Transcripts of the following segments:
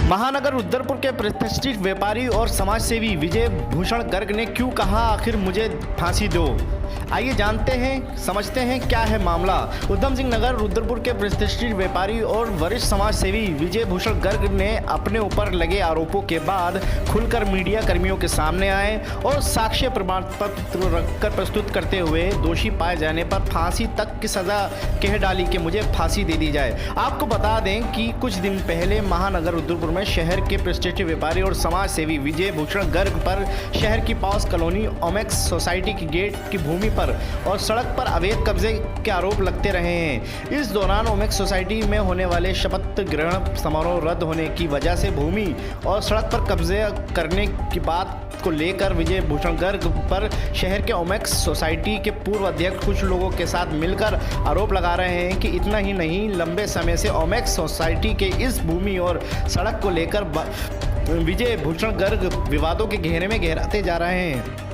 महानगर रुद्रपुर के प्रतिष्ठित व्यापारी और समाजसेवी विजय भूषण गर्ग ने क्यों कहा आखिर मुझे फांसी दो। आइए जानते हैं, समझते हैं क्या है मामला। उधम सिंह नगर रुद्रपुर के प्रतिष्ठित व्यापारी और वरिष्ठ समाजसेवी विजय भूषण गर्ग ने अपने ऊपर लगे आरोपों के बाद खुलकर मीडिया कर्मियों के सामने आए और साक्ष्य प्रमाण पत्र रखकर प्रस्तुत करते हुए दोषी पाए जाने पर फांसी तक की सजा कह डाली कि मुझे फांसी दे दी जाए। आपको बता दें कि कुछ दिन पहले महानगर रुद्रपुर में शहर के प्रतिष्ठित व्यापारी और समाजसेवी विजय भूषण गर्ग पर शहर की पास कॉलोनी ओमेक्स सोसाइटी की गेट की भूमि पर और सड़क पर अवैध कब्जे के आरोप लगते रहे हैं। इस दौरान ओमेक्स सोसाइटी में होने वाले शपथ ग्रहण समारोह रद्द होने की वजह से भूमि और सड़क पर कब्जे करने की बात को लेकर विजय भूषण गर्ग पर शहर के ओमेक्स सोसाइटी के पूर्व अध्यक्ष कुछ लोगों के साथ मिलकर आरोप लगा रहे हैं कि इतना ही नहीं, लंबे समय से ओमेक्स सोसाइटी के इस भूमि और सड़क को लेकर विजय भूषण गर्ग विवादों के घेरे में गहराते जा रहे हैं।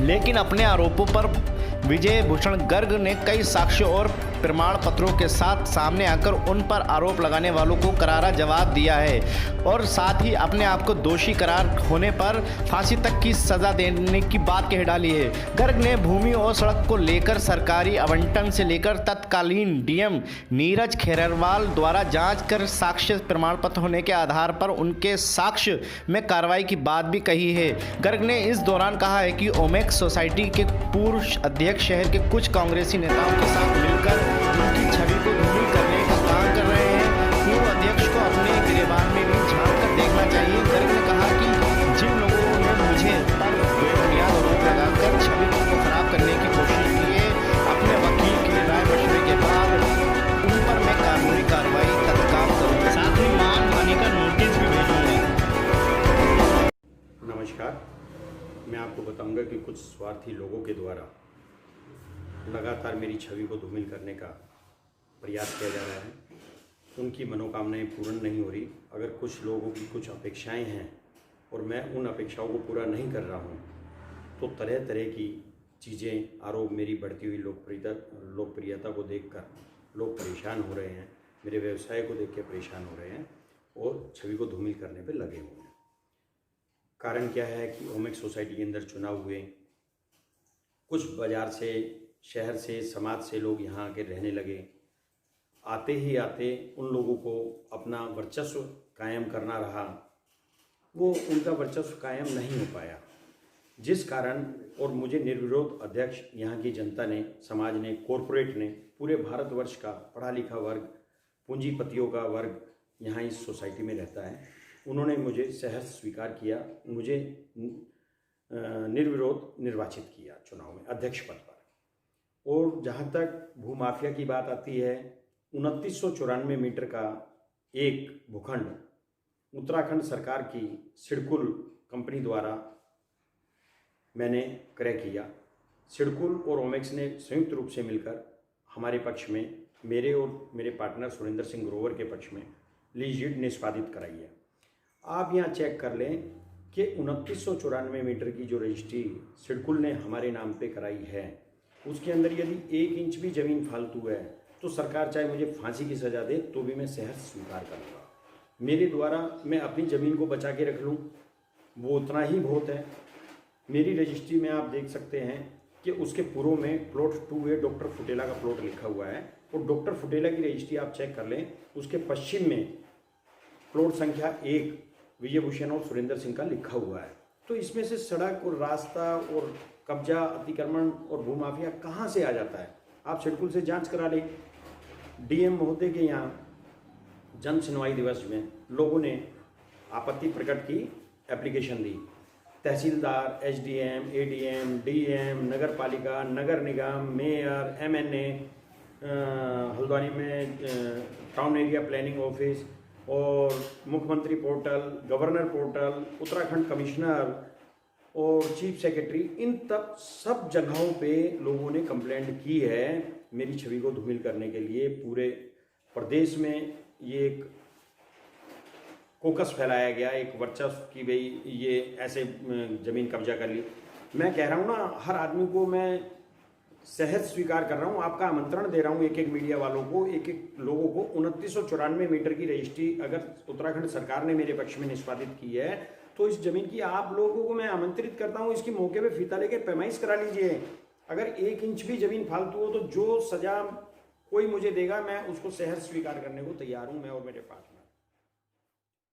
लेकिन अपने आरोपों पर विजय भूषण गर्ग ने कई साक्ष्य और प्रमाण पत्रों के साथ सामने आकर उन पर आरोप लगाने वालों को करारा जवाब दिया है और साथ ही अपने आप को दोषी करार होने पर फांसी तक की सजा देने की बात कह डाली है। गर्ग ने भूमि और सड़क को लेकर सरकारी आवंटन से लेकर तत्कालीन डीएम नीरज खैरवाल द्वारा जांच कर साक्ष्य प्रमाण पत्र होने के आधार पर उनके साक्ष्य में कार्रवाई की बात भी कही है। गर्ग ने इस दौरान कहा है कि ओमेक्स सोसाइटी के पूर्व अध्यक्ष शहर के कुछ कांग्रेसी नेताओं के साथ मिलकर उनकी छवि को धूमिल करने का काम कर रहे हैं। पूर्व अध्यक्ष को अपने गिरेबान में भी झांक कर देखना चाहिए। गर्ग ने कहा कि जिन लोगों ने मुझे पर बेबुनियाद आरोप लगाकर छवि को खराब करने की कोशिश की है, अपने वकील की राय मशवरे के बाद उन पर मैं कानूनी कार्रवाई तत्काल करूँगा, साथ ही मानहानि का नोटिस भी भेजूंगा। नमस्कार, मैं आपको बताऊंगा कि कुछ स्वार्थी लोगों के द्वारा लगातार मेरी छवि को धूमिल करने का प्रयास किया जा रहा है। उनकी मनोकामनाएं पूर्ण नहीं हो रही। अगर कुछ लोगों की कुछ अपेक्षाएं हैं और मैं उन अपेक्षाओं को पूरा नहीं कर रहा हूं, तो तरह तरह की चीज़ें, आरोप, मेरी बढ़ती हुई लोकप्रियता को देखकर लोग परेशान हो रहे हैं, मेरे व्यवसाय को देख के परेशान हो रहे हैं और छवि को धूमिल करने पर लगे हुए हैं। कारण क्या है कि ओमेक्स सोसाइटी के अंदर चुनाव हुए, कुछ बाज़ार से, शहर से, समाज से लोग यहाँ आके रहने लगे। आते ही आते उन लोगों को अपना वर्चस्व कायम करना रहा, वो उनका वर्चस्व कायम नहीं हो पाया, जिस कारण और मुझे निर्विरोध अध्यक्ष यहाँ की जनता ने, समाज ने, कॉरपोरेट ने, पूरे भारतवर्ष का पढ़ा लिखा वर्ग, पूंजीपतियों का वर्ग यहाँ इस सोसाइटी में रहता है। उन्होंने मुझे सहर्ष स्वीकार किया, मुझे निर्विरोध निर्वाचित किया चुनाव में अध्यक्ष पद पर। और जहाँ तक भूमाफिया की बात आती है, 2994 मीटर का एक भूखंड उत्तराखंड सरकार की सिडकुल कंपनी द्वारा मैंने क्रय किया। सिडकुल और ओमेक्स ने संयुक्त रूप से मिलकर हमारे पक्ष में, मेरे और मेरे पार्टनर सुरेंद्र सिंह ग्रोवर के पक्ष में लीज डीड निष्पादित कराई है। आप यहाँ चेक कर लें कि 2994 मीटर की जो रजिस्ट्री सिडकुल ने हमारे नाम पे कराई है, उसके अंदर यदि 1 इंच भी ज़मीन फालतू है तो सरकार चाहे मुझे फांसी की सज़ा दे तो भी मैं सहर्ष स्वीकार करूँगा। मेरे द्वारा मैं अपनी ज़मीन को बचा के रख लूँ, वो उतना ही बहुत है। मेरी रजिस्ट्री में आप देख सकते हैं कि उसके पूर्व में प्लॉट 2A डॉक्टर फुटेला का प्लॉट लिखा हुआ है और डॉक्टर फुटेला की रजिस्ट्री आप चेक कर लें, उसके पश्चिम में प्लॉट संख्या 1 विजय भूषण और सुरेंद्र सिंह का लिखा हुआ है। तो इसमें से सड़क और रास्ता और कब्जा, अतिक्रमण और भूमाफिया कहाँ से आ जाता है? आप सिडकुल से जांच करा लें। डीएम महोदय के यहाँ जन सुनवाई दिवस में लोगों ने आपत्ति प्रकट की, एप्लीकेशन दी। तहसीलदार, एसडीएम, एडीएम, डीएम, नगर पालिका, नगर निगम, मेयर, एमएनए, हल्द्वानी में टाउन एरिया प्लानिंग ऑफिस और मुख्यमंत्री portal, governor portal, Uttarakhand commissioner और चीफ सेक्रेटरी, इन तक सब जगहों पे लोगों ने कंप्लेंट की है मेरी छवि को धूमिल करने के लिए। पूरे प्रदेश में ये एक कोकस फैलाया गया, एक वर्चस्व की भाई ये ऐसे ज़मीन कब्जा कर ली। मैं कह रहा हूँ ना, हर आदमी को मैं सहज स्वीकार कर रहा हूं, आपका आमंत्रण दे रहा हूं एक एक मीडिया वालों को, एक एक लोगों को। 2994 मीटर की रजिस्ट्री अगर उत्तराखंड सरकार ने मेरे पक्ष में निष्पादित की है तो इस जमीन की आप लोगों को मैं आमंत्रित करता हूं, इसकी मौके पे फीता लेकर पैमाइश करा लीजिए। अगर 1 इंच भी जमीन फालतू हो तो जो सजा कोई मुझे देगा मैं उसको सहज स्वीकार करने को तैयार हूं, मैं और मेरे पास में।